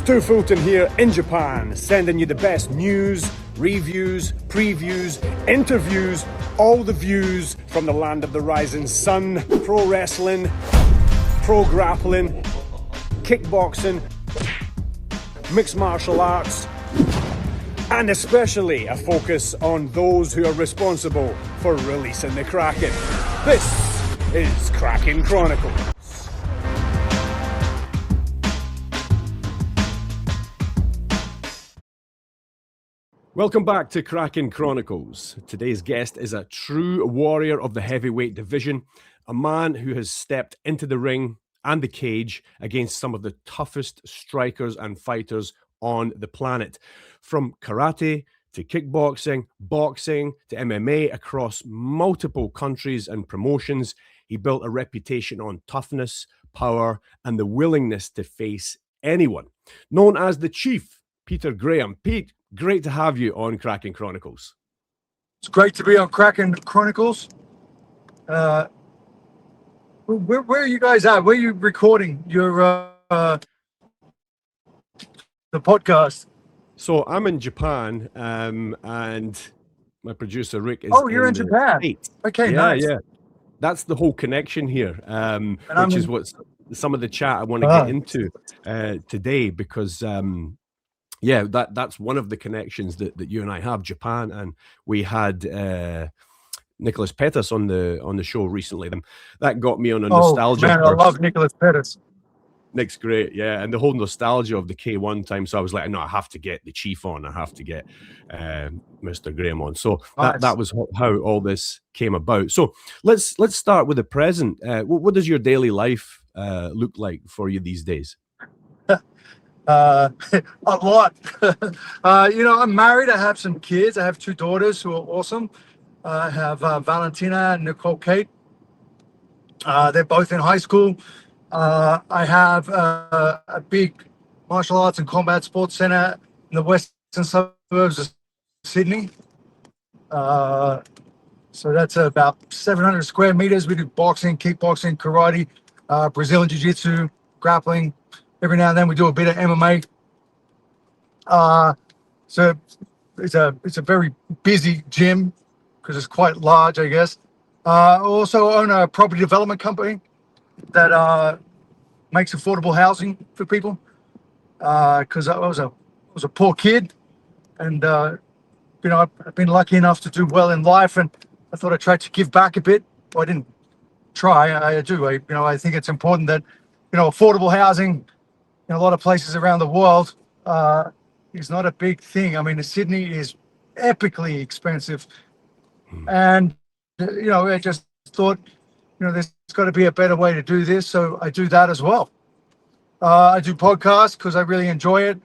Stu Fulton here in Japan, sending you the best news, reviews, previews, interviews, all the views from the land of the rising sun, pro wrestling, pro grappling, kickboxing, mixed martial arts, and especially a focus on those who are responsible for releasing the Kraken. This is Cracking Chronicles. Welcome back to Cracking Chronicles. Today's guest is a true warrior of the heavyweight division, a man who has stepped into the ring and the cage against some of the toughest strikers and fighters on the planet. From karate to kickboxing, boxing to MMA across multiple countries and promotions, he built a reputation on toughness, power, and the willingness to face anyone. Known as the Chief, Peter Graham. Pete, great to have you on Cracking Chronicles. It's great to be on Cracking Chronicles. Where are you guys at? Where are you recording your the podcast? So I'm in Japan, and my producer Rick is. Oh, you're in Japan. States. Okay, nice. Yeah. That's the whole connection here, which is what some of the chat I want to get into today, because that's one of the connections that you and I have, Japan, and we had Nicholas Pettis on the show recently. That got me on a nostalgia. Man, I love Nicholas Pettis. Nick's great, yeah, and the whole nostalgia of the K-1 time. So I was like, no, I have to get the Chief on. I have to get Mr. Graham on. So nice. that was how all this came about. So let's start with the present. What does your daily life look like for you these days? A lot. I'm married. I have some kids. I have two daughters who are awesome. I have Valentina and Nicole Kate. They're both in high school. I have a big martial arts and combat sports center in the western suburbs of Sydney. So that's about 700 square meters. We do boxing, kickboxing, karate, Brazilian jiu-jitsu, grappling. Every now and then we do a bit of MMA. So it's a very busy gym because it's quite large, I guess. I also own a property development company that makes affordable housing for people. Because I was a poor kid, and I've been lucky enough to do well in life, and I thought I'd try to give back a bit. Well, I didn't try. I do. I think it's important that affordable housing in a lot of places around the world is not a big thing. I mean, Sydney is epically expensive. And, I just thought, there's got to be a better way to do this. So I do that as well. I do podcasts because I really enjoy it.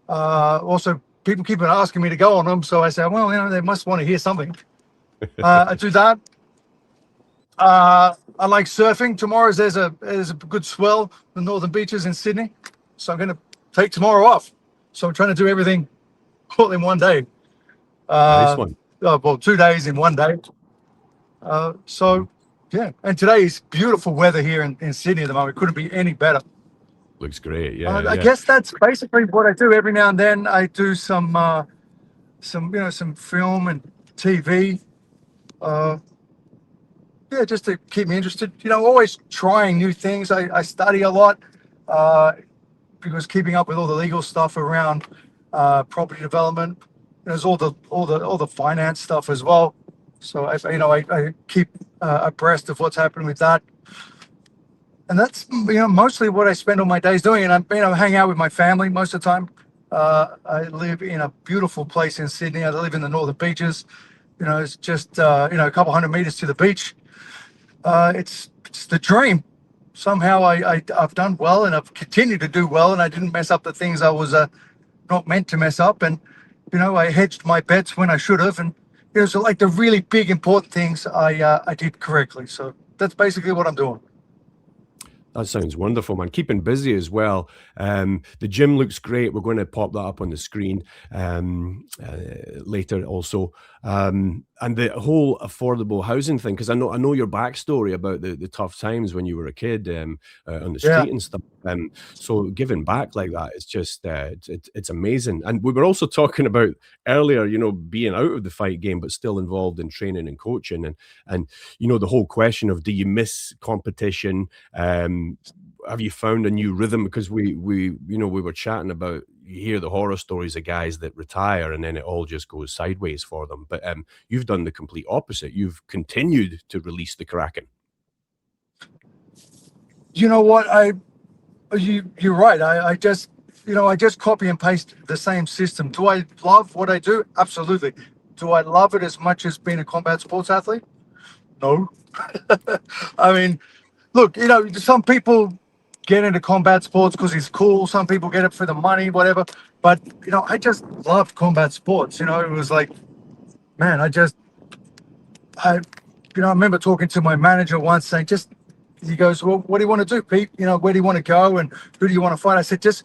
Also, people keep on asking me to go on them. So I say, well, they must want to hear something. I do that. I like surfing. Tomorrow there's a good swell in the northern beaches in Sydney. So I'm going to take tomorrow off. So I'm trying to do everything all in one day. Nice one. 2 days in 1 day. Yeah. And today is beautiful weather here in Sydney at the moment. It couldn't be any better. Looks great. Yeah. I guess that's basically what I do. Every now and then I do some film and TV. Just to keep me interested. Always trying new things. I study a lot. Because keeping up with all the legal stuff around property development, there's all the finance stuff as well. So I keep abreast of what's happening with that, and that's mostly what I spend all my days doing. And I hang out with my family most of the time. I live in a beautiful place in Sydney. I live in the northern beaches. It's just a couple hundred meters to the beach. It's the dream. Somehow I've done well, and I've continued to do well, and I didn't mess up the things I was not meant to mess up, and I hedged my bets when I should have, and so like the really big important things I did correctly. So that's basically what I'm doing. That sounds wonderful, man. Keeping busy as well. The gym looks great. We're going to pop that up on the screen later, also. And the whole affordable housing thing, because I know your backstory about the tough times when you were a kid on the Yeah. street and stuff. So giving back like that, it's just it's amazing. And we were also talking about earlier, being out of the fight game, but still involved in training and coaching, and the whole question of, do you miss competition? Have you found a new rhythm? Because we were chatting about, you hear the horror stories of guys that retire and then it all just goes sideways for them. But you've done the complete opposite. You've continued to release the Kraken. You know what? You're right. I just copy and paste the same system. Do I love what I do? Absolutely. Do I love it as much as being a combat sports athlete? No. I mean, look, some people get into combat sports because it's cool. Some people get it for the money, whatever. But I just loved combat sports. It was like, man, I I remember talking to my manager once saying, he goes, well, what do you want to do, Pete? Where do you want to go and who do you want to fight? I said, just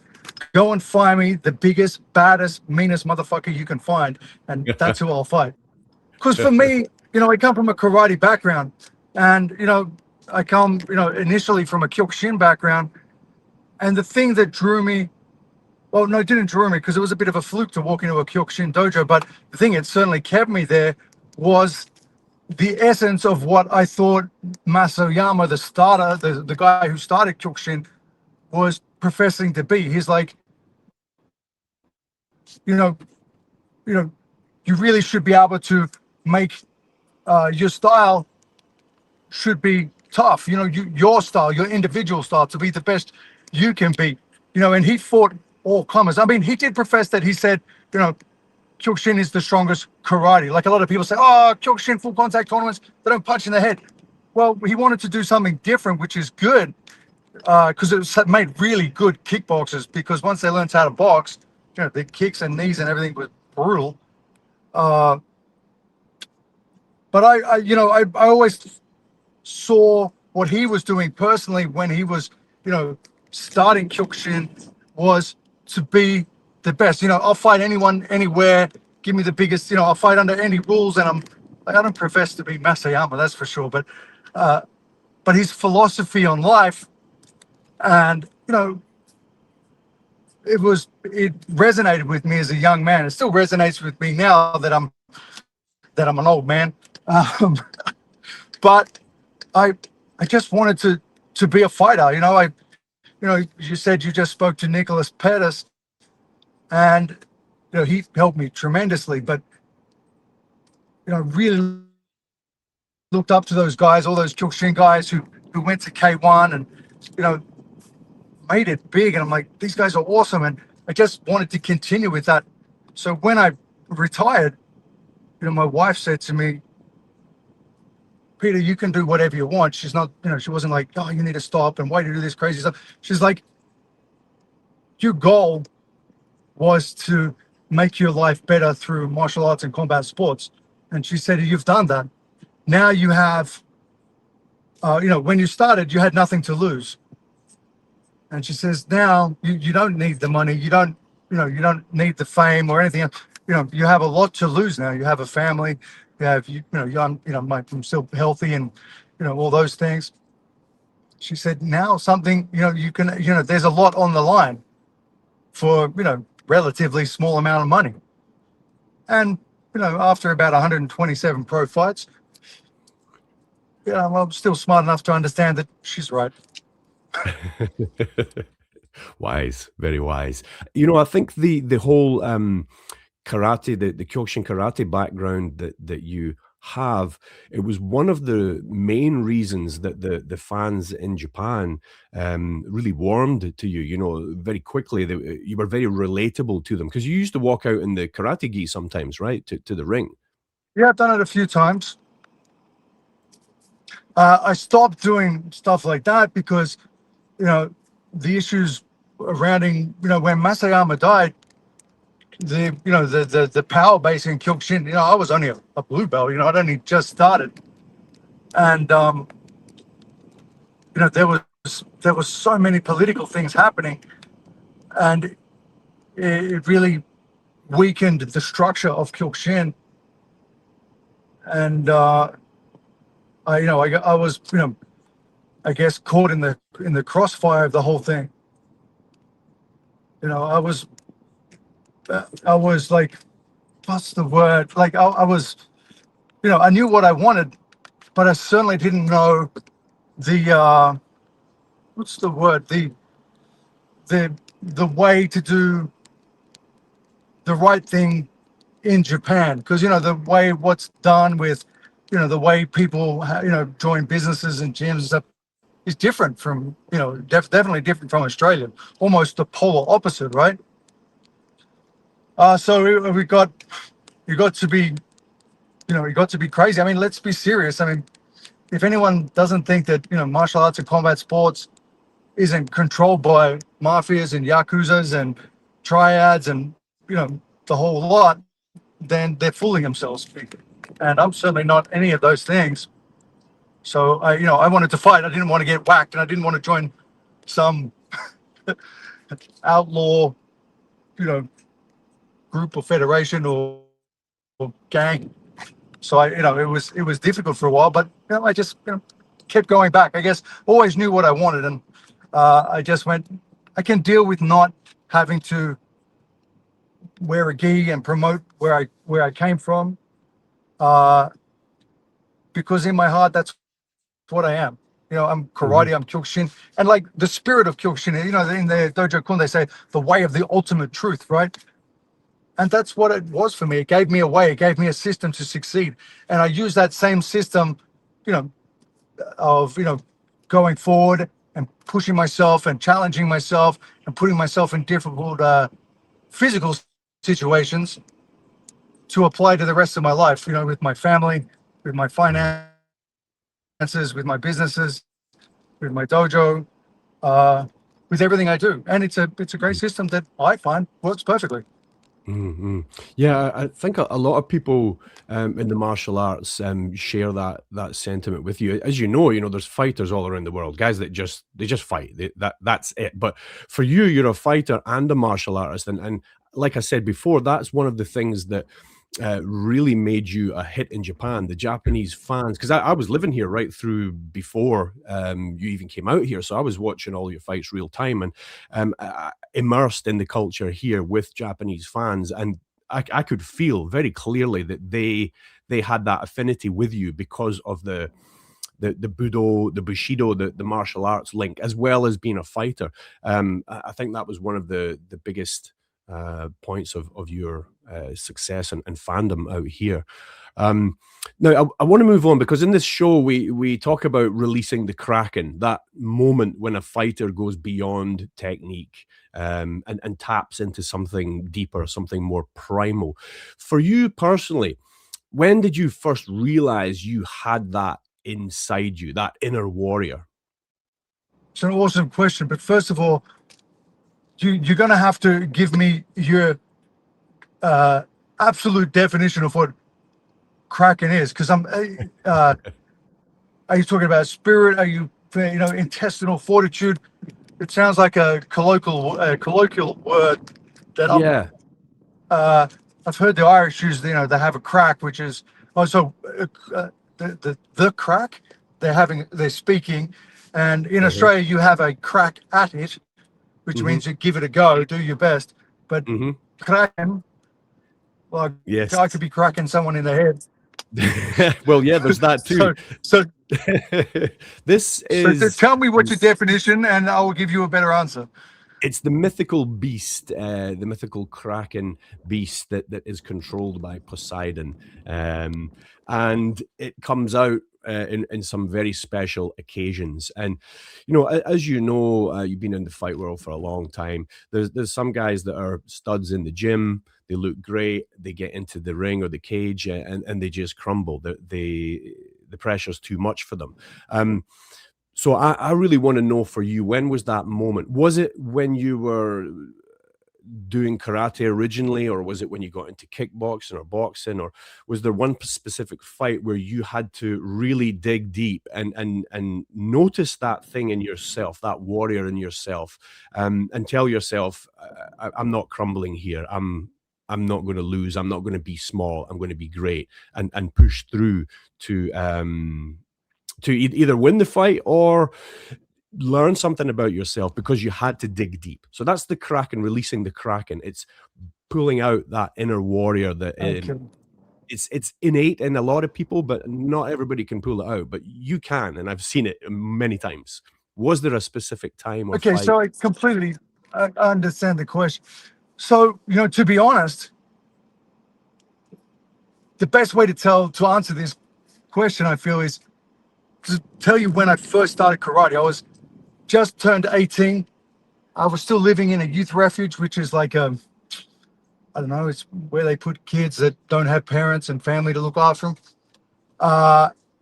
go and find me the biggest, baddest, meanest motherfucker you can find, and that's who I'll fight. Because for me, I come from a karate background, and I come, initially from a Kyokushin background, and the thing that drew me, well, no, it didn't draw me because it was a bit of a fluke to walk into a Kyokushin dojo, but the thing that certainly kept me there was the essence of what I thought Masayama, the starter, the guy who started Kyokushin, was professing to be. He's like, you know, you really should be able to make your style should be tough. Your style, your individual style, to be the best you can be. And he fought all comers. I mean, he did profess that. He said, Kyokushin is the strongest karate. Like a lot of people say, oh, Kyokushin full contact tournaments, they don't punch in the head. Well, he wanted to do something different, which is good, because it made really good kickboxers. Because once they learned how to box, the kicks and knees and everything was brutal. But I always saw what he was doing personally when he was, starting Kyokushin, was to be the best. I'll fight anyone, anywhere. Give me the biggest. I'll fight under any rules, and I don't profess to be Masayama, that's for sure. But his philosophy on life, and it resonated with me as a young man. It still resonates with me now that I'm an old man. But I just wanted to be a fighter. You said you just spoke to Nicholas Pettis, and he helped me tremendously. But really looked up to those guys, all those Kyokushin guys who went to K-1 and made it big. And I'm like, these guys are awesome, and I just wanted to continue with that. So when I retired, my wife said to me, Peter, you can do whatever you want. She's not, she wasn't like, oh, you need to stop and why do you do this crazy stuff? She's like, your goal was to make your life better through martial arts and combat sports. And she said, you've done that. Now you have, when you started, you had nothing to lose. And she says, now you don't need the money. You don't need the fame or anything else. You have a lot to lose now. You have a family. You have, I'm still healthy and, all those things. She said, now something, you can, there's a lot on the line for, relatively small amount of money. And, after about 127 pro fights, I'm still smart enough to understand that she's right. Wise, very wise. I think the whole karate, the Kyokushin karate background that you have, it was one of the main reasons that the fans in Japan really warmed to you. Very quickly, you were very relatable to them because you used to walk out in the karate gi sometimes, right, to the ring. Yeah, I've done it a few times. I stopped doing stuff like that because, the issues surrounding, when Masayama died, the power base in Kyokushin, I was only a blue belt, I'd only just started. And, there was there was so many political things happening, and it really weakened the structure of Kyokushin. And I was, I guess, caught in the crossfire of the whole thing. I was like, what's the word? Like I was, I knew what I wanted, but I certainly didn't know the what's the word? The way to do the right thing in Japan, because the way what's done with, the way people join businesses and gyms and stuff is different from, definitely different from Australia, almost the polar opposite, right? So we got you got to be you got to be crazy. I mean, let's be serious. I mean, if anyone doesn't think that martial arts and combat sports isn't controlled by mafias and yakuzas and triads and the whole lot, then they're fooling themselves. And I'm certainly not any of those things. So I wanted to fight. I didn't want to get whacked, and I didn't want to join some outlaw, you know, group or federation or gang. So it was difficult for a while, but I just kept going back. I guess always knew what I wanted, and I just went. I can deal with not having to wear a gi and promote where I came from, uh, because in my heart that's what I am. I'm Mhm. karate, I'm Kyokushin, and like the spirit of Kyokushin. In the Dojo Kun they say the way of the ultimate truth, right? And that's what it was for me. It gave me a way. It gave me a system to succeed, and I use that same system, you know, of going forward and pushing myself and challenging myself and putting myself in difficult physical situations to apply to the rest of my life. With my family, with my Mhm. finances, with my businesses, with my dojo, with everything I do. And it's a great system that I find works perfectly. Mhm. Yeah, I think a lot of people in the martial arts share that sentiment with you. As there's fighters all around the world, guys that just fight. That's it. But for you, you're a fighter and a martial artist, and like I said before, that's one of the things that really made you a hit in Japan. The Japanese fans, because I was living here right through before you even came out here, so I was watching all your fights real time and immersed in the culture here with Japanese fans, and I could feel very clearly that they had that affinity with you because of the Budo, the Bushido, the martial arts link, as well as being a fighter. I think that was one of the biggest points of your success and fandom out here. Um, Now, I want to move on because in this show we talk about releasing the Kraken, that moment when a fighter goes beyond technique and taps into something deeper, something more primal. For you personally, when did you first realize you had that inside you, that inner warrior? It's an awesome question. But first of all, you're going to have to give me your uh, absolute definition of what Kraken is. Because are you talking about spirit? Are you, intestinal fortitude? It sounds like a colloquial word that Yeah. uh, I've heard the Irish use. They have a crack, which is also the crack. They're speaking, and in Uh-huh. Australia you have a crack at it, which Hmm. means you give it a go, do your best. But Hmm. cracking, like Yes. I could be cracking someone in the head. Well, yeah, there's that too. So so This so is tell me what's your definition, and I will give you a better answer. it's the mythical beast, the mythical Kraken beast that is controlled by Poseidon, and it comes out in some very special occasions. And as you've been in the fight world for a long time. There's some guys that are studs in the gym. They look great. They get into the ring or the cage, and they just crumble. The pressure's too much for them. So I really want to know for you, when was that moment? Was it when you were doing karate originally, or was it when you got into kickboxing or boxing, or was there one specific fight where you had to really dig deep and notice that thing in yourself, that warrior in yourself, and tell yourself, I'm not crumbling here. I'm not going to lose. I'm not going to be small. I'm going to be great, and push through to either win the fight or learn something about yourself because you had to dig deep. So that's the Kraken, releasing the Kraken. It's pulling out that inner warrior that it's innate in a lot of people, but not everybody can pull it out. But you can, and I've seen it many times. Was there a specific time or fight? So I completely understand the question. So, to be honest, the best way to answer this question, I feel, is to tell you when I first started karate. I was just turned 18. I was still living in a youth refuge, which is like I don't know, it's where they put kids that don't have parents and family to look after them.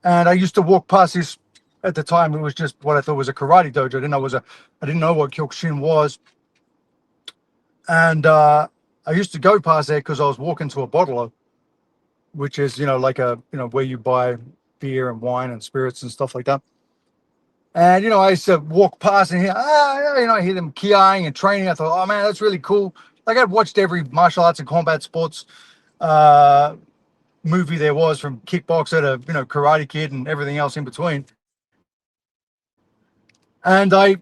And I used to walk past this. At the time, it was just what I thought was a karate dojo. I didn't know what Kyokushin was. And I used to go past there because I was walking to a bottler, which is, like where you buy beer and wine and spirits and stuff like that. And, I used to walk past and hear, I hear them kiaing and training. I thought, oh man, that's really cool. Like, I'd watched every martial arts and combat sports movie there was, from Kickboxer to, Karate Kid and everything else in between. And I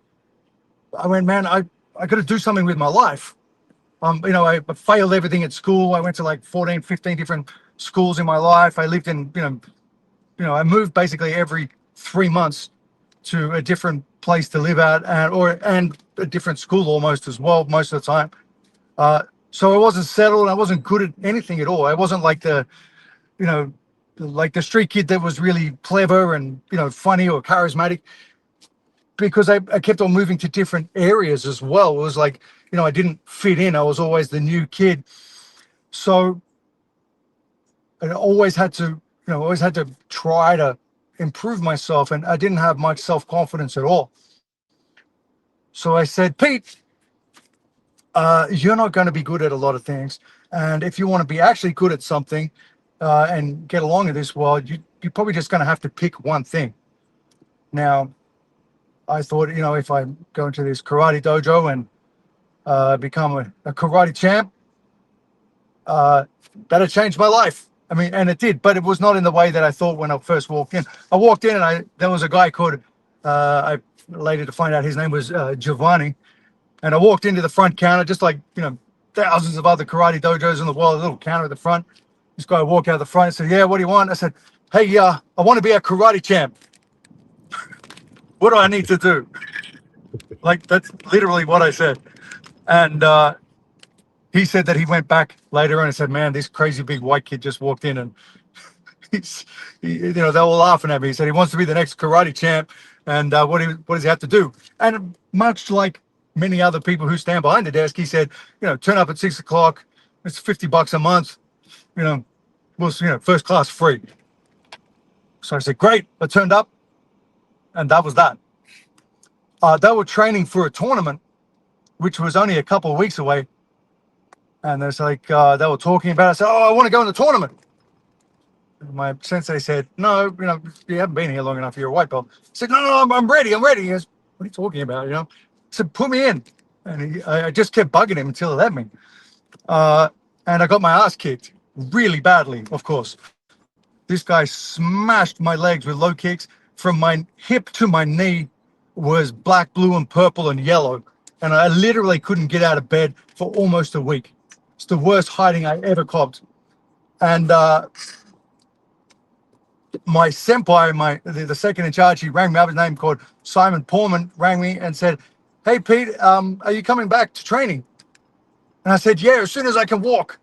went, man, I got to do something with my life. I failed everything at school. I went to like 14, 15 different schools in my life. I lived in, I moved basically every 3 months to a different place to live at, and a different school almost as well, most of the time. So I wasn't settled. I wasn't good at anything at all. I wasn't like the street kid that was really clever and, funny or charismatic, because I kept on moving to different areas as well. It was like, I didn't fit in. I was always the new kid. So I always had to try to improve myself, and I didn't have much self-confidence at all. So I said, Pete, you're not going to be good at a lot of things. And if you want to be actually good at something and get along in this world, you're probably just going to have to pick one thing. Now, I thought, if I go into this karate dojo and become a karate champ, that'd change my life. I mean, and it did, but it was not in the way that I thought when I first walked in. I walked in and there was a guy called, I later to find out his name was Giovanni. And I walked into the front counter, just like, thousands of other karate dojos in the world, a little counter at the front. This guy walked out the front and said, yeah, what do you want? I said, hey, I want to be a karate champ. What do I need to do? Like, that's literally what I said. And he said that he went back later on and said, man, this crazy big white kid just walked in and they were laughing at me. He said he wants to be the next karate champ, and what does he have to do? And much like many other people who stand behind the desk, he said, turn up at 6 o'clock. It's $50 a month. First class free. So I said, great. I turned up, and that was that. They were training for a tournament, which was only a couple of weeks away. And there's like, they were talking about it. I said, I want to go in the tournament. And my sensei said, no, you haven't been here long enough. You're a white belt. I said, no, I'm ready. I'm ready. He goes, what are you talking about? I said, put me in. And I just kept bugging him until he let me. And I got my ass kicked really badly, of course. This guy smashed my legs with low kicks. From my hip to my knee was black, blue, and purple and yellow. And I literally couldn't get out of bed for almost a week. It's the worst hiding I ever copped. And my senpai, the second in charge, he rang me up. His name called Simon Portman, rang me and said, hey, Pete, are you coming back to training? And I said, yeah, as soon as I can walk.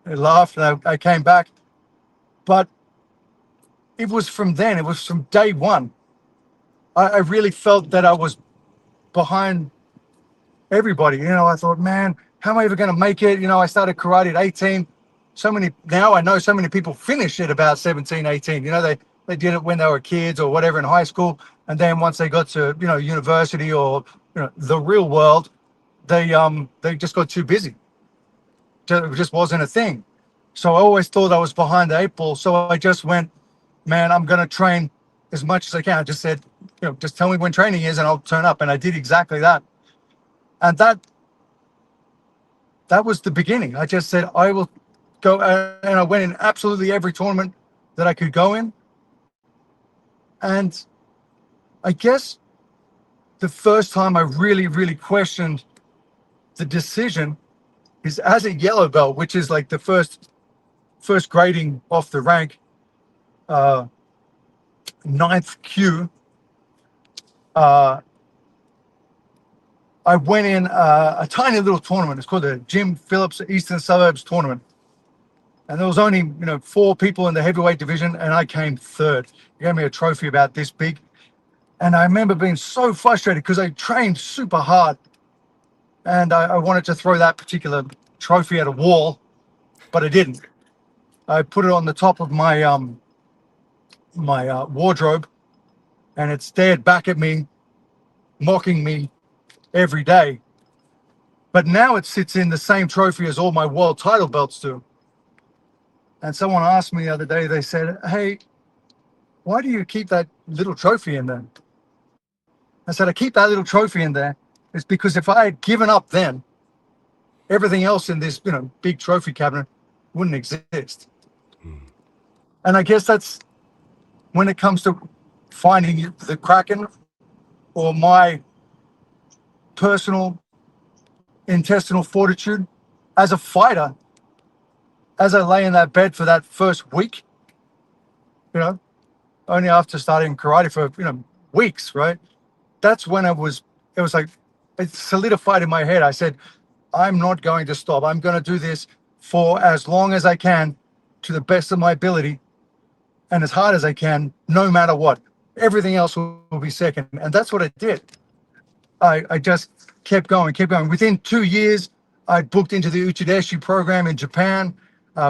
They laughed, and I came back. But it was from then, it was from day one. I really felt that I was behind everybody. I thought, man, how am I ever going to make it? I started karate at 18. Now I know so many people finish at about 17, 18. They did it when they were kids or whatever in high school. And then once they got to, university or, the real world, they just got too busy. It just wasn't a thing. So I always thought I was behind the eight ball. So I just went, man, I'm going to train as much as I can. I just said, just tell me when training is and I'll turn up. And I did exactly that. And that was the beginning. I just said, I will go. And I went in absolutely every tournament that I could go in. And I guess the first time I really, really questioned the decision is as a yellow belt, which is like the first grading off the rank, ninth Q. I went in a tiny little tournament. It's called the Jim Phillips Eastern Suburbs Tournament. And there was only, 4 people in the heavyweight division, and I came third. He gave me a trophy about this big. And I remember being so frustrated because I trained super hard. And I wanted to throw that particular trophy at a wall, but I didn't. I put it on the top of my wardrobe, and it stared back at me, mocking me every day. But now it sits in the same trophy as all my world title belts do. And someone asked me the other day, they said, hey, why do you keep that little trophy in there? I said, I keep that little trophy in there. It's because if I had given up then, everything else in this, big trophy cabinet wouldn't exist. And I guess that's when it comes to finding the Kraken or my personal intestinal fortitude as a fighter, as I lay in that bed for that first week, only after starting karate for, weeks, right? That's when it was like, it solidified in my head. I said, I'm not going to stop. I'm going to do this for as long as I can to the best of my ability and as hard as I can, no matter what. Everything else will be second. And that's what I did. I just kept going. Within 2 years, I booked into the Uchideshi program in Japan,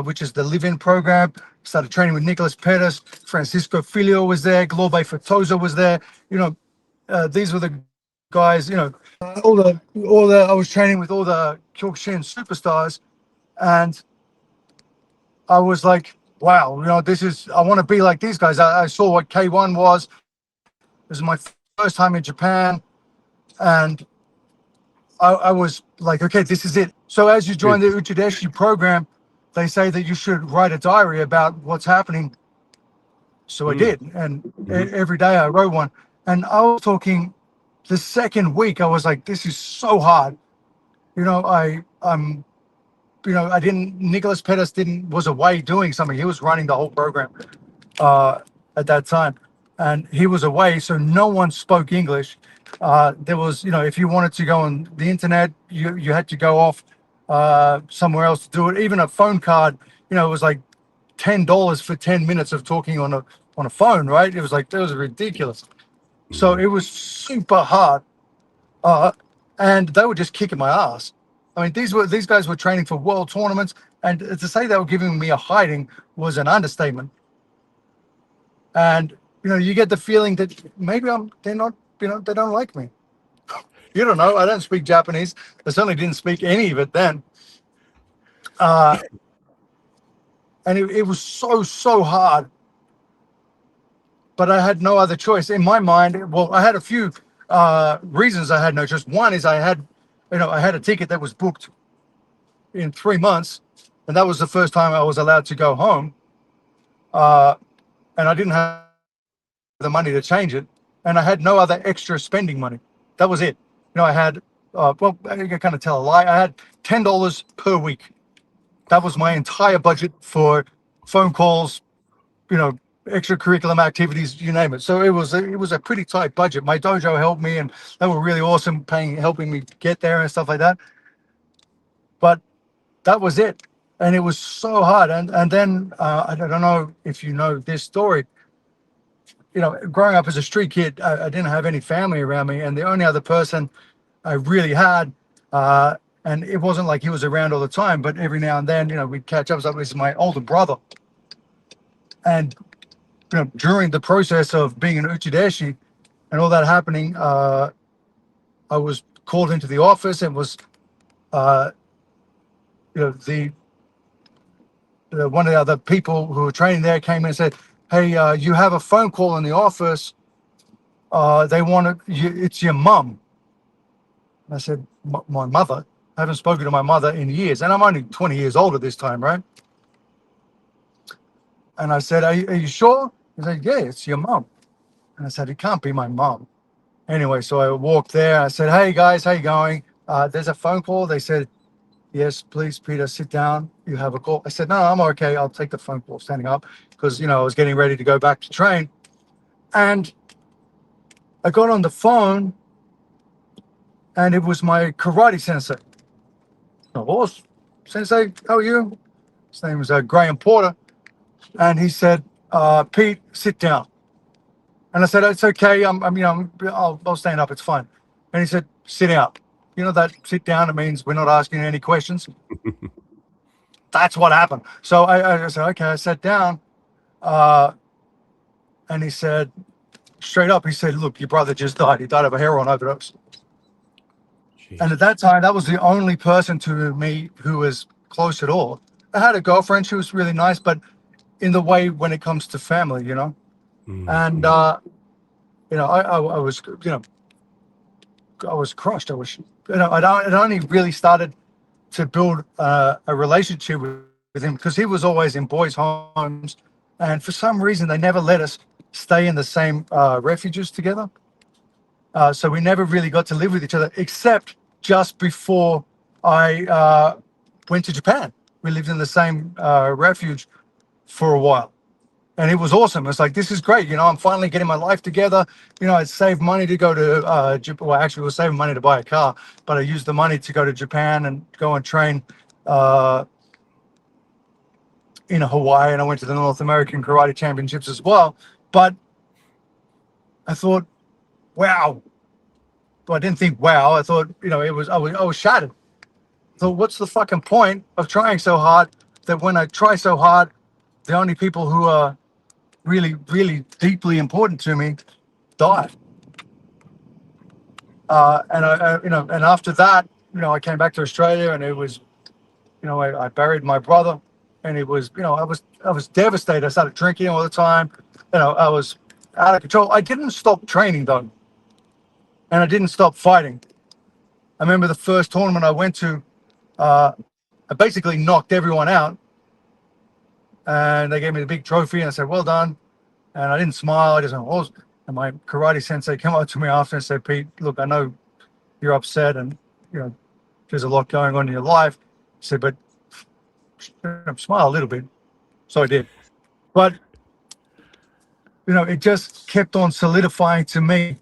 which is the live-in program. Started training with Nicholas Pettis. Francisco Filio was there. Globe Fatoza was there. These were the guys, I was training with all the Kyokushin superstars. And I was like, wow, I want to be like these guys. I saw what K-1 was. This is my first time in Japan. And I was like, okay, this is it. So as you join the Uchideshi program, they say that you should write a diary about what's happening. So I did. And every day I wrote one. And I was talking the second week, I was like, this is so hard. Nicholas Pettis was away doing something. He was running the whole program at that time. And he was away, so no one spoke English. There was, if you wanted to go on the internet, you had to go off somewhere else to do it. Even a phone card, it was like $10 for 10 minutes of talking on a phone, right? It was ridiculous. So it was super hard. And they were just kicking my ass. I mean, these guys were training for world tournaments, and to say they were giving me a hiding was an understatement. And you get the feeling that maybe they're not, they don't like me. You don't know. I don't speak Japanese. I certainly didn't speak any of it then. And it was so hard. But I had no other choice. In my mind, well, I had a few reasons I had no choice. One is I had a ticket that was booked in 3 months, and that was the first time I was allowed to go home. And I didn't have the money to change it, and I had no other extra spending money. That was it. I had, I can kind of tell a lie. I had $10 per week. That was my entire budget for phone calls, extracurricular activities, you name it. So it was a pretty tight budget. My dojo helped me, and they were really awesome helping me get there and stuff like that. But that was it. And it was so hard. And then I don't know if you know this story. Growing up as a street kid, I didn't have any family around me, and the only other person I really had, and it wasn't like he was around all the time, but every now and then, we'd catch up. So this is my older brother. And during the process of being an Uchideshi and all that happening, I was called into the office and was, the one of the other people who were training there came in and said, "Hey, you have a phone call in the office. They want to. It's your mum." And I said, "My mother? I haven't spoken to my mother in years, and I'm only 20 years older this time, right?" And I said, "Are you sure?" He said, "Yeah, it's your mum." And I said, "It can't be my mum." Anyway, so I walked there. I said, "Hey guys, how you going? There's a phone call." They said, "Yes, please, Peter, sit down. You have a call." I said, "No, I'm okay. I'll take the phone call," standing up, because I was getting ready to go back to train. And I got on the phone, and it was my karate sensei. "Oh, sensei, how are you?" His name was Graham Porter. And he said, "Pete, sit down." And I said, "It's okay. I'll stand up. It's fine." And he said, "Sit down." You know that sit down, it means we're not asking any questions. That's what happened. So I said, "Okay." I sat down, and he said, straight up, he said, "Look, your brother just died. He died of a heroin overdose." And at that time, that was the only person to me who was close at all. I had a girlfriend. She was really nice, but in the way when it comes to family. And I was, I was crushed. I was, I'd only really started to build a relationship with him because he was always in boys' homes, and for some reason they never let us stay in the same refuges together. So we never really got to live with each other, except just before I went to Japan. We lived in the same refuge for a while. And it was awesome. It's like, this is great. I'm finally getting my life together. I'd saved money to go to Japan. Well, actually, I was saving money to buy a car, but I used the money to go to Japan and go and train in Hawaii. And I went to the North American Karate Championships as well. But I thought, wow. Well, I didn't think, wow. I thought, I was shattered. So what's the fucking point of trying so hard that when I try so hard, the only people who are really, really deeply important to me die. And after that, I came back to Australia, and it was, I buried my brother, and it was, I was devastated. I started drinking all the time. I was out of control. I didn't stop training though, and I didn't stop fighting. I remember the first tournament I went to, I basically knocked everyone out, and they gave me the big trophy, and I said, "Well done." And I didn't smile. I just went, "Oh." And my karate sensei came up to me after and said, "Pete, look, I know you're upset, and there's a lot going on in your life." He said, "But smile a little bit." So I did. But it just kept on solidifying to me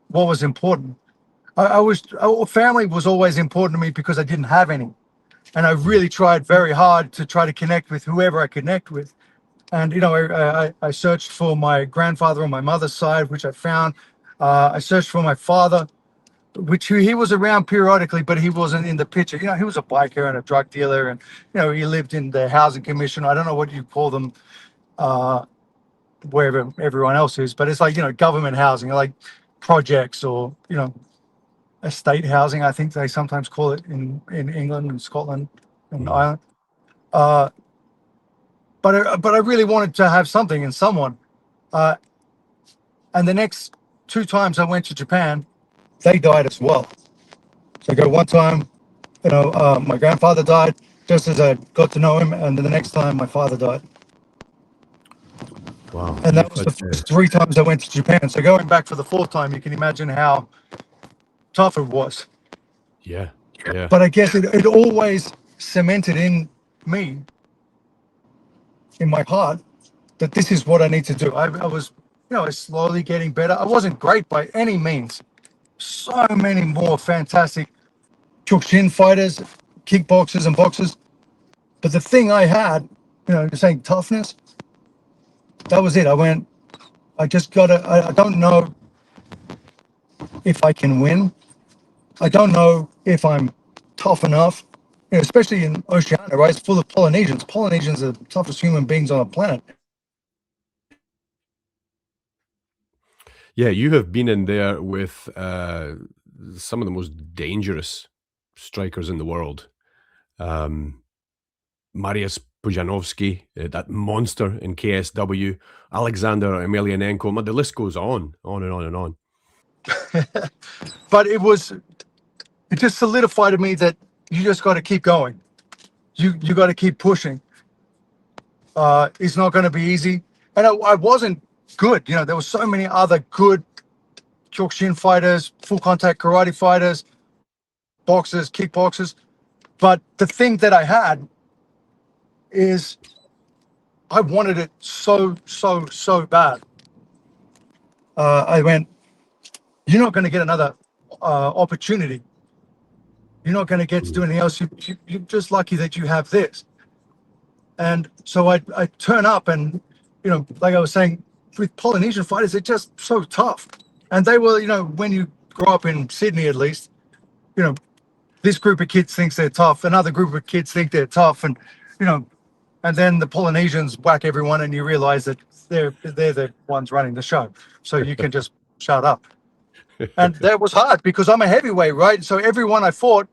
what was important. Family was always important to me because I didn't have any, and I really tried very hard to try to connect with whoever I connect with. And I searched for my grandfather on my mother's side, which I found. I searched for my father, which he was around periodically, but he wasn't in the picture. He was a biker and a drug dealer, and he lived in the housing commission. I don't know what you call them, wherever everyone else is, but it's like government housing, like projects, or estate housing. I think they sometimes call it in England and Scotland and Ireland. But I really wanted to have something and someone. And the next 2 times I went to Japan, they died as well. So I go one time, my grandfather died just as I got to know him, and then the next time my father died. Wow. And that was the first 3 times I went to Japan. So going back for the 4th time, you can imagine how tough it was. Yeah. Yeah. But I guess it always cemented in me, in my heart, that this is what I need to do. I was, slowly getting better. I wasn't great by any means. So many more fantastic Kyokushin fighters, kickboxers, and boxers. But the thing I had, you're saying toughness, that was it. I just I don't know if I can win. I don't know if I'm tough enough, especially in Oceania, right? It's full of Polynesians. Polynesians are the toughest human beings on the planet. Yeah, you have been in there with some of the most dangerous strikers in the world. Mariusz Pudzianowski, that monster in KSW, Alexander Emelianenko. The list goes on and on and on. But it just solidified to me that you just got to keep going. You got to keep pushing. It's not going to be easy. And I wasn't good. You know, there were so many other good Kyokushin fighters, full contact karate fighters, boxers, kickboxers. But the thing that I had is I wanted it so bad. I went, you're not going to get another opportunity. You're not going to get to do anything else. You're just lucky that you have this. And so I turn up and, you know, like I was saying, with Polynesian fighters, they're just so tough. And they were, you know, when you grow up in Sydney, at least, you know, this group of kids thinks they're tough. Another group of kids think they're tough. And, you know, and then the Polynesians whack everyone and you realize that they're the ones running the show. So you can just shut up. And that was hard because I'm a heavyweight, right? So everyone I fought,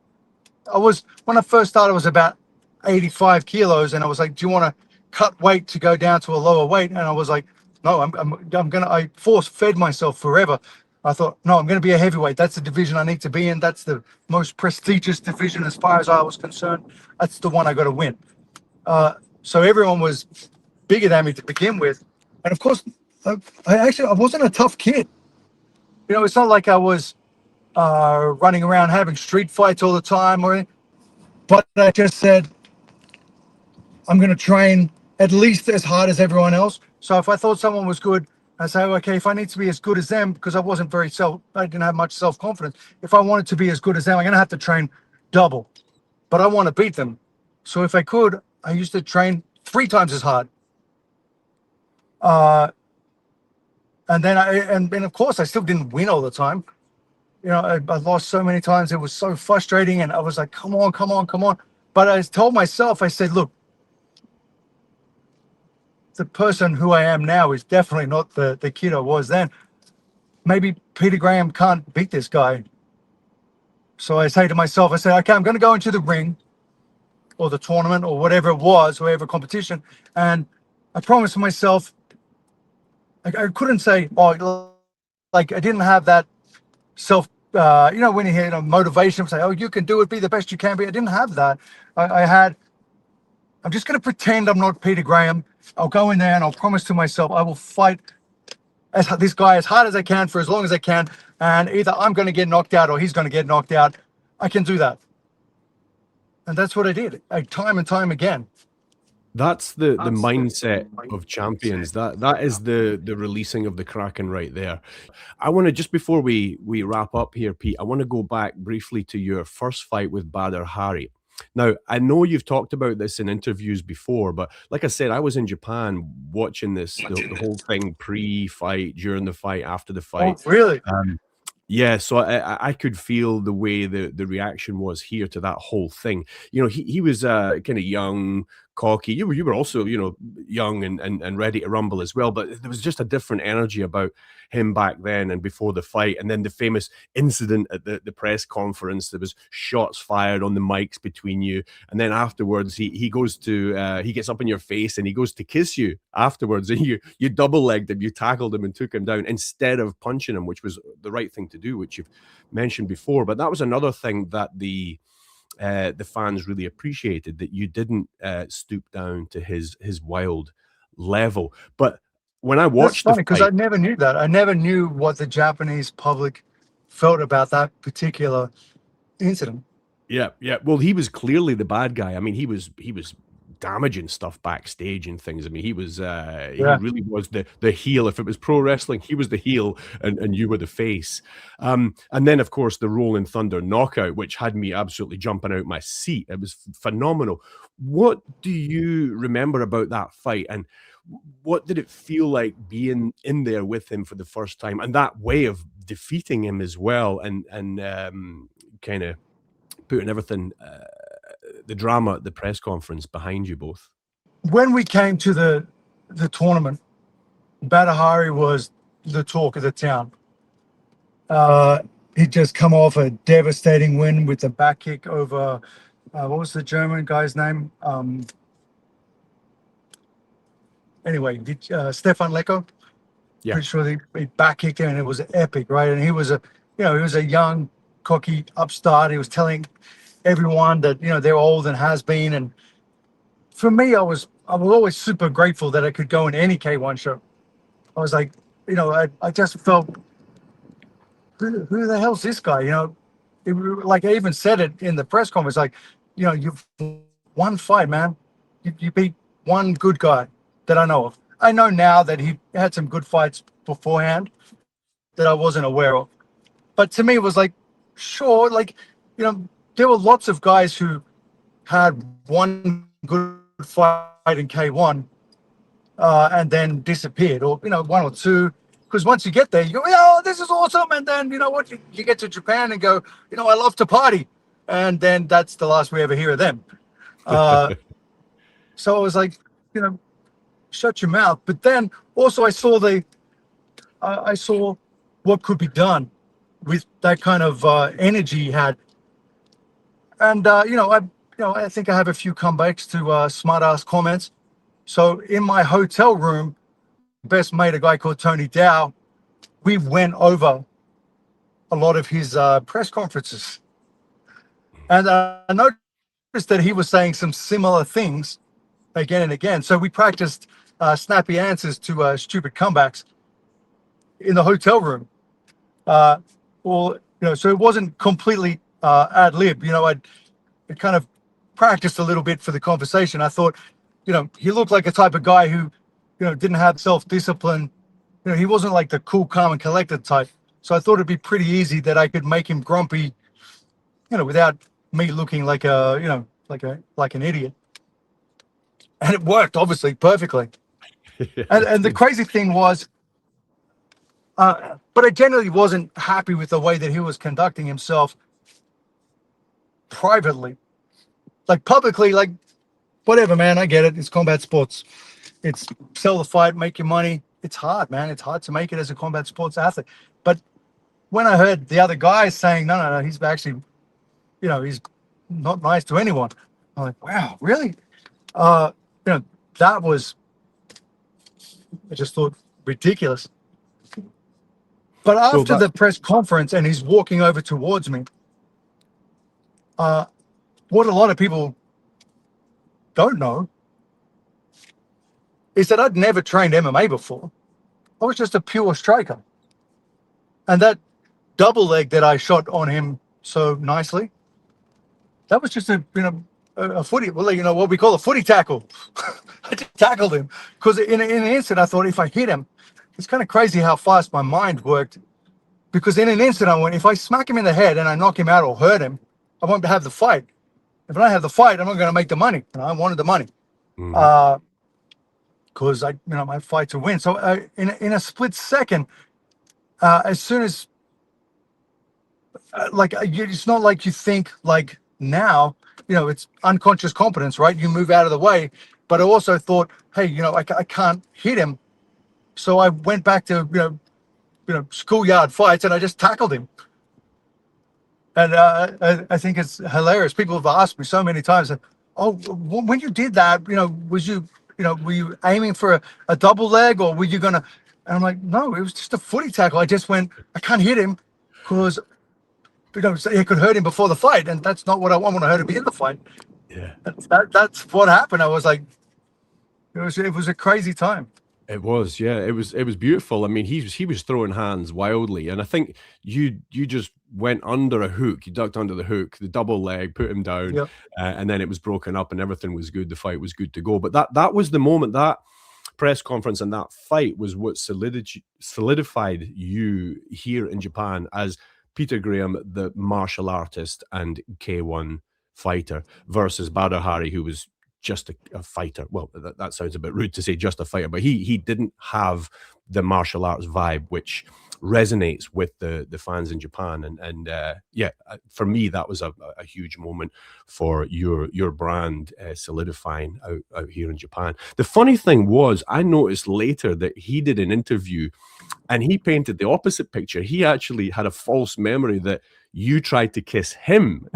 when I first started, I was about 85 kilos. And I was like, do you want to cut weight to go down to a lower weight? And I was like, no, I force fed myself forever. I thought, no, I'm going to be a heavyweight. That's the division I need to be in. That's the most prestigious division as far as I was concerned. That's the one I got to win. So everyone was bigger than me to begin with. And of course, I wasn't a tough kid. You know, it's not like I was running around having street fights all the time or anything. But I just said, I'm going to train at least as hard as everyone else. So if I thought someone was good, I say, okay, if I need to be as good as them, because I didn't have much self-confidence. If I wanted to be as good as them, I'm going to have to train double. But I want to beat them. So if I could, I used to train 3 times as hard. And then and of course I still didn't win all the time. You know, I lost so many times. It was so frustrating. And I was like, come on. But I told myself, I said, look, the person who I am now is definitely not the kid I was then. Maybe Peter Graham can't beat this guy. So I say to myself, I say, okay, I'm going to go into the ring or the tournament or whatever it was, whatever competition. And I promised myself, I couldn't say, oh, like I didn't have that self, you know, when you hear motivation, say, oh, you can do it, be the best you can be. I didn't have that. I had, I'm just going to pretend I'm not Peter Graham. I'll go in there and I'll promise to myself I will fight this guy as hard as I can for as long as I can. And either I'm going to get knocked out or he's going to get knocked out. I can do that. And that's what I did, time and time again. That's the mindset of champions. That is the releasing of the Kraken right there. I want to, just before we wrap up here, Pete, I want to go back briefly to your first fight with Badr Hari. Now, I know you've talked about this in interviews before, but like I said, I was in Japan watching the whole thing pre-fight, during the fight, after the fight. Oh, really? Yeah, so I could feel the way the reaction was here to that whole thing. You know, he was kind of young, cocky. You were also, you know, young and ready to rumble as well. But there was just a different energy about him back then and before the fight. And then the famous incident at the press conference, there was shots fired on the mics between you. And then afterwards, he goes to he gets up in your face and he goes to kiss you afterwards. And you double legged him, you tackled him and took him down instead of punching him, which was the right thing to do, which you've mentioned before. But that was another thing that the fans really appreciated, that you didn't stoop down to his wild level. But when I watched That's funny because the I fight, never knew that. I never knew what the Japanese public felt about that particular incident. yeah, well, he was clearly the bad guy. I mean, he was damaging stuff backstage and things. I mean, he really was the heel. If it was pro wrestling, he was the heel and you were the face. And then, of course, the Rolling Thunder knockout, which had me absolutely jumping out my seat. It was phenomenal. What do you remember about that fight? And what did it feel like being in there with him for the first time, and that way of defeating him as well, and kind of putting everything, the drama at the press conference behind you both? When we came to the tournament, Badr Hari was the talk of the town. he'd just come off a devastating win with the back kick over what was the German guy's name? Anyway, Stefan Lecco. Yeah. Pretty sure he back kicked him, and it was epic, right? And he was a young, cocky upstart. He was telling everyone that they're old and has been. And for me, I was always super grateful that I could go in any K-1 show. I was like, I just felt, who the hell's this guy? Like I even said it in the press conference, like, you've one fight, man. You beat one good guy that I know of. I know now that he had some good fights beforehand that I wasn't aware of. But to me, it was like, sure, like, there were lots of guys who had one good fight in K1 and then disappeared, or, one or two. Because once you get there, you go, oh, this is awesome. And then, what, you get to Japan and go, I love to party. And then that's the last we ever hear of them. So I was like, shut your mouth. But then also I saw what could be done with that kind of energy he had. And, I think I have a few comebacks to smart ass comments. So in my hotel room, best mate, a guy called Tony Dow, we went over a lot of his press conferences. And I noticed that he was saying some similar things again and again. So we practiced snappy answers to stupid comebacks in the hotel room. So it wasn't completely ad lib. I kind of practiced a little bit for the conversation. I thought, he looked like a type of guy who, didn't have self-discipline. He wasn't like the cool, calm, and collected type. So I thought it'd be pretty easy that I could make him grumpy, without me looking like like an idiot. And it worked, obviously, perfectly. And the crazy thing was, but I generally wasn't happy with the way that he was conducting himself privately. Like publicly, like, whatever, man, I get it. It's combat sports. It's sell the fight, make your money. It's hard, man. It's hard to make it as a combat sports athlete. But when I heard the other guys saying, no, he's actually, he's not nice to anyone. I'm like, wow, really? That was, I just thought, ridiculous. But after the press conference and he's walking over towards me, what a lot of people don't know is that I'd never trained MMA before. I was just a pure striker. And that double leg that I shot on him so nicely, that was just a footy, well, what we call a footy tackle. I just tackled him because in an instant I thought if I hit him, it's kind of crazy how fast my mind worked, because in an instant I went, if I smack him in the head and I knock him out or hurt him, I won't have the fight. If I don't have the fight, I'm not going to make the money. I wanted the money. Because I fight to win. So in a split second, as soon as it's not like you think like now, it's unconscious competence, right? You move out of the way. But I also thought, hey, I can't hit him. So I went back to, schoolyard fights and I just tackled him. And I think it's hilarious. People have asked me so many times, oh, when you did that, were you aiming for a double leg, or were you going to, and I'm like, no, it was just a footy tackle. I just went, I can't hit him because, it could hurt him before the fight. And that's not what I want. I want to hurt him in the fight. Yeah. That's what happened. I was like, it was a crazy time. It was, yeah. It was beautiful. I mean, he was throwing hands wildly, and I think you just went under a hook. You ducked under the hook, the double leg, put him down, Yep. And then it was broken up, and everything was good. The fight was good to go. But that was the moment. That press conference and that fight was what solidified you here in Japan as Peter Graham, the martial artist and K1 fighter, versus Badr Hari, who was just a fighter. Well, that sounds a bit rude to say just a fighter, but he didn't have the martial arts vibe, which resonates with the fans in Japan. And yeah, for me, that was a huge moment for your brand solidifying out here in Japan. The funny thing was, I noticed later that he did an interview and he painted the opposite picture. He actually had a false memory that you tried to kiss him.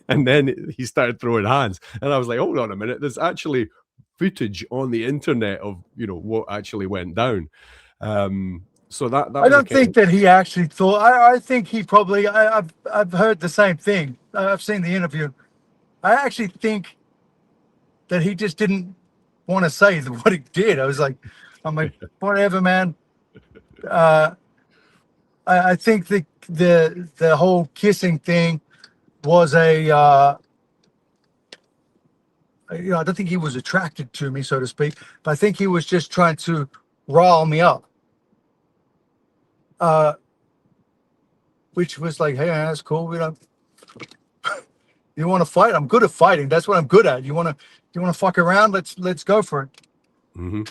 And then he started throwing hands. And I was like, hold on a minute. There's actually footage on the internet of, what actually went down. So that I don't think that he actually thought. I think he probably. I've heard the same thing. I've seen the interview. I actually think that he just didn't want to say what he did. I'm like, whatever, man. I think the whole kissing thing was I don't think he was attracted to me, so to speak, but I think he was just trying to rile me up. Which was like, hey, that's cool. You want to fight? I'm good at fighting. That's what I'm good at. You want to fuck around? Let's go for it. Mm-hmm.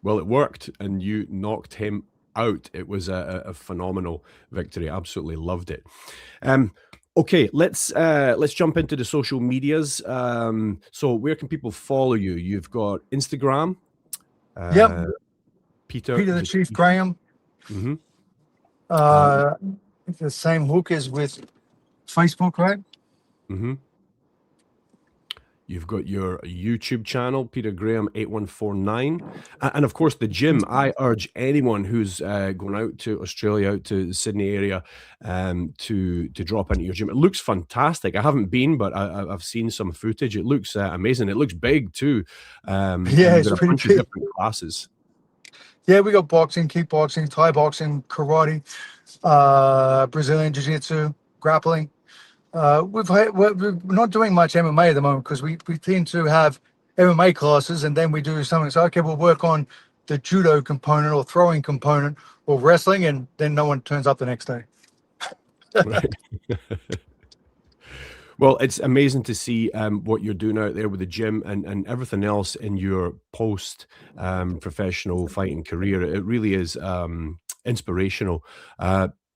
Well, it worked, and you knocked him out. It was a phenomenal victory. Absolutely loved it. Okay, let's jump into the social medias. So where can people follow you? You've got Instagram. Yep. Peter the Chief Graham. Mm-hmm. The same hook as with Facebook, right? Mm-hmm. You've got your YouTube channel, Peter Graham 8149, and of course the gym. I urge anyone who's going out to Australia, out to the Sydney area, to drop into your gym. It looks fantastic. I haven't been, but I've seen some footage. It looks amazing. It looks big too. Yeah, it's pretty big. Different classes. Yeah, we got boxing, kickboxing, Thai boxing, karate, Brazilian jiu-jitsu, grappling. We're not doing much MMA at the moment because we tend to have MMA classes and then we do something. So, okay, we'll work on the judo component or throwing component or wrestling, and then no one turns up the next day. Right. Well, it's amazing to see what you're doing out there with the gym and everything else in your post professional fighting career. It really is inspirational.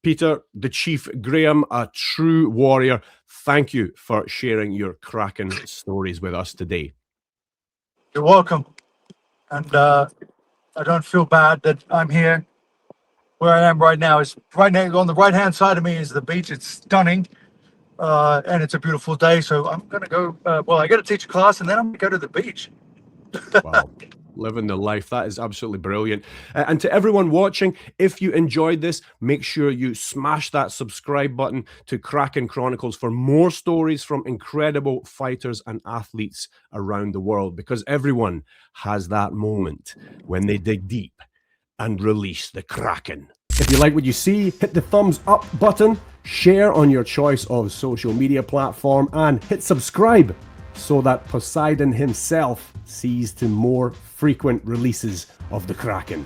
Peter, the Chief Graham, a true warrior, thank you for sharing your Kraken stories with us today. You're welcome. And I don't feel bad that I'm here. Where I am right now is right now on the right-hand side of me is the beach. It's stunning. And it's a beautiful day. So I'm going to go, I got to teach a class and then I'm going to go to the beach. Wow. Living the life. That is absolutely brilliant. And to everyone watching, if you enjoyed this, make sure you smash that subscribe button to Cracking Chronicles for more stories from incredible fighters and athletes around the world, because everyone has that moment when they dig deep and release the Kraken. If you like what you see, hit the thumbs up button, share on your choice of social media platform, and hit subscribe so that Poseidon himself sees to more frequent releases of the Kraken.